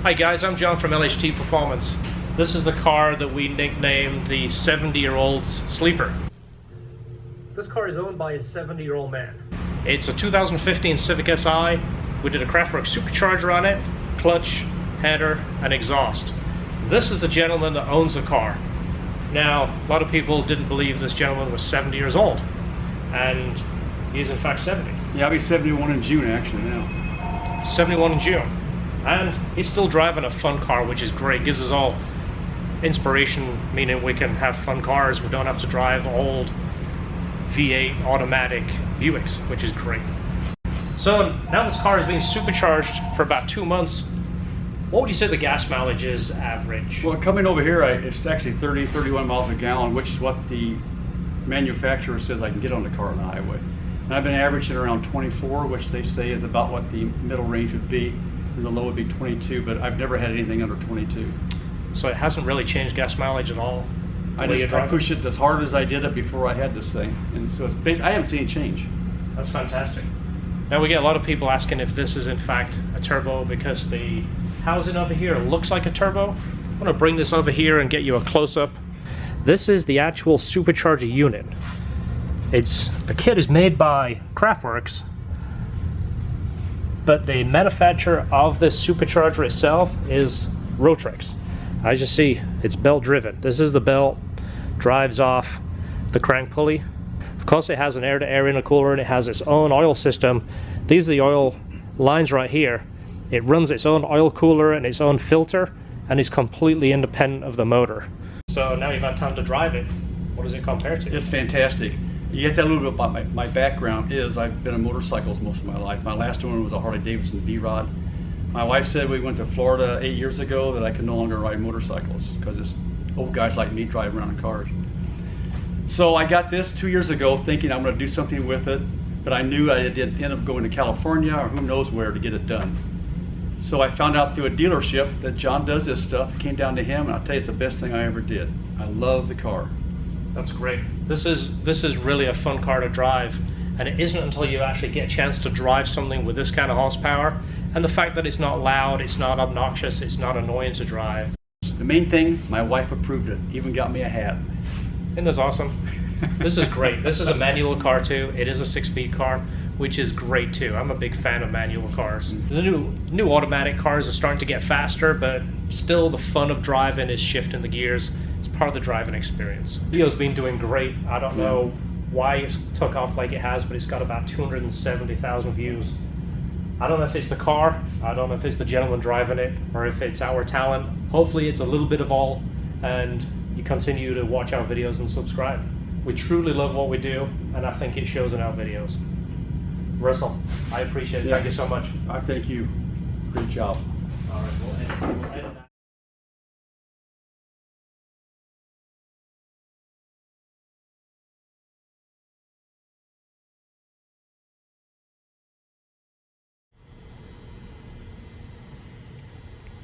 Hi guys, I'm John from LHT Performance. This is the car that we nicknamed the 70-year-old sleeper. This car is owned by a 70-year-old man. It's a 2015 Civic Si. We did a Kraftwerk Supercharger on it, clutch, header, and exhaust. This is the gentleman that owns the car. Now, a lot of people didn't believe this gentleman was 70 years old, and he's in fact 70. Yeah, I'll be 71 in June actually now. 71 in June. And he's still driving a fun car, which is great. Gives us all inspiration, meaning we can have fun cars. We don't have to drive old V8 automatic Buicks, which is great. So now this car is being supercharged for about 2 months. What would you say the gas mileage is average? Well, coming over here, it's actually 30, 31 miles a gallon, which is what the manufacturer says I can get on the car on the highway. And I've been averaging around 24, which they say is about what the middle range would be. And the low would be 22, but I've never had anything under 22. So it hasn't really changed gas mileage at all? I push it as hard as I did it before I had this thing. And so it's basically, I haven't seen any change. That's fantastic. Now we get a lot of people asking if this is in fact a turbo because the housing over here looks like a turbo. I'm going to bring this over here and get you a close-up. This is the actual supercharger unit. The kit is made by Kraftwerk, but the manufacturer of this supercharger itself is Rotrex. As you see, it's belt driven. This is the belt, drives off the crank pulley. Of course it has an air-to-air intercooler and it has its own oil system. These are the oil lines right here. It runs its own oil cooler and its own filter and is completely independent of the motor. So now you've had time to drive it. What does it compare to? It's fantastic. You get that a little bit about my background is I've been on motorcycles most of my life. My last one was a Harley-Davidson V-Rod. My wife said we went to Florida 8 years ago that I could no longer ride motorcycles because it's old guys like me drive around in cars. So I got this 2 years ago thinking I'm going to do something with it, but I knew I did end up going to California or who knows where to get it done. So I found out through a dealership that John does this stuff. Came down to him and I'll tell you it's the best thing I ever did. I love the car. That's great. This is really a fun car to drive, and it isn't until you actually get a chance to drive something with this kind of horsepower and the fact that it's not loud, it's not obnoxious, it's not annoying to drive. The main thing, my wife approved it, even got me a hat. Isn't this awesome? This is great. This is a manual car too. It is a 6-speed car, which is great too. I'm a big fan of manual cars. The new automatic cars are starting to get faster, but still the fun of driving is shifting the gears. Part of the driving experience. Video's been doing great. I don't know why it's took off like it has, but it's got about 270,000 views. I don't know if it's the car, I don't know if it's the gentleman driving it, or if it's our talent. Hopefully it's a little bit of all, and you continue to watch our videos and subscribe. We truly love what we do, and I think it shows in our videos. Russell, I appreciate it. Yeah. Thank you so much. I thank you. Great job. All right, we'll edit that.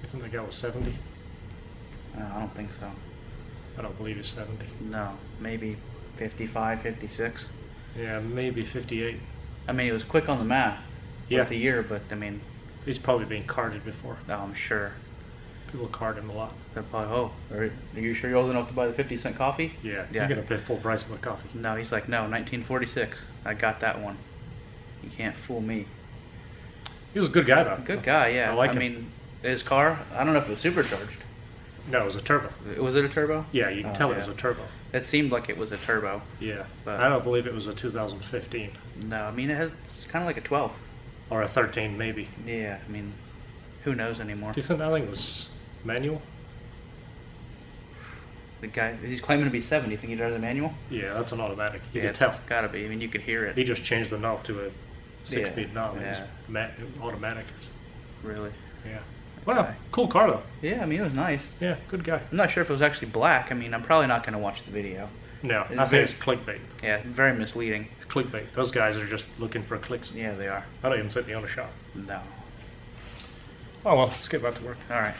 You think the guy was 70? I don't think so. I don't believe he's 70. No, maybe 55, 56. Yeah, maybe 58. I mean, he was quick on the math with the year, but I mean... He's probably been carded before. Oh, I'm sure. People card him a lot. They're probably, oh, are you sure you're old enough to buy the 50-cent coffee? Yeah, you're going to pay full price for the coffee. No, he's like, no, 1946. I got that one. You can't fool me. He was a good guy, though. Good guy, yeah. I like him. Mean, his car, I don't know if it was supercharged. No, it was a turbo. Was it a turbo? Yeah, you can tell it was a turbo. It seemed like it was a turbo. Yeah, but I don't believe it was a 2015. No, I mean, it's kind of like a 12. Or a 13, maybe. Yeah, I mean, who knows anymore? Do you think that thing was manual? The guy, he's claiming to be 70. You think he drives a manual? Yeah, that's an automatic. You yeah, can tell. Gotta be. I mean, you could hear it. He just changed the knob to a 6-speed knob. Yeah. It's automatic. Really? Yeah. Wow, cool car though. Yeah, I mean, it was nice. Yeah, good guy. I'm not sure if it was actually black. I mean, I'm probably not going to watch the video. No, I think it's clickbait. Yeah, very misleading. It's clickbait. Those guys are just looking for clicks. Yeah, they are. I don't even think they own a shop. No. Oh well, let's get back to work. All right.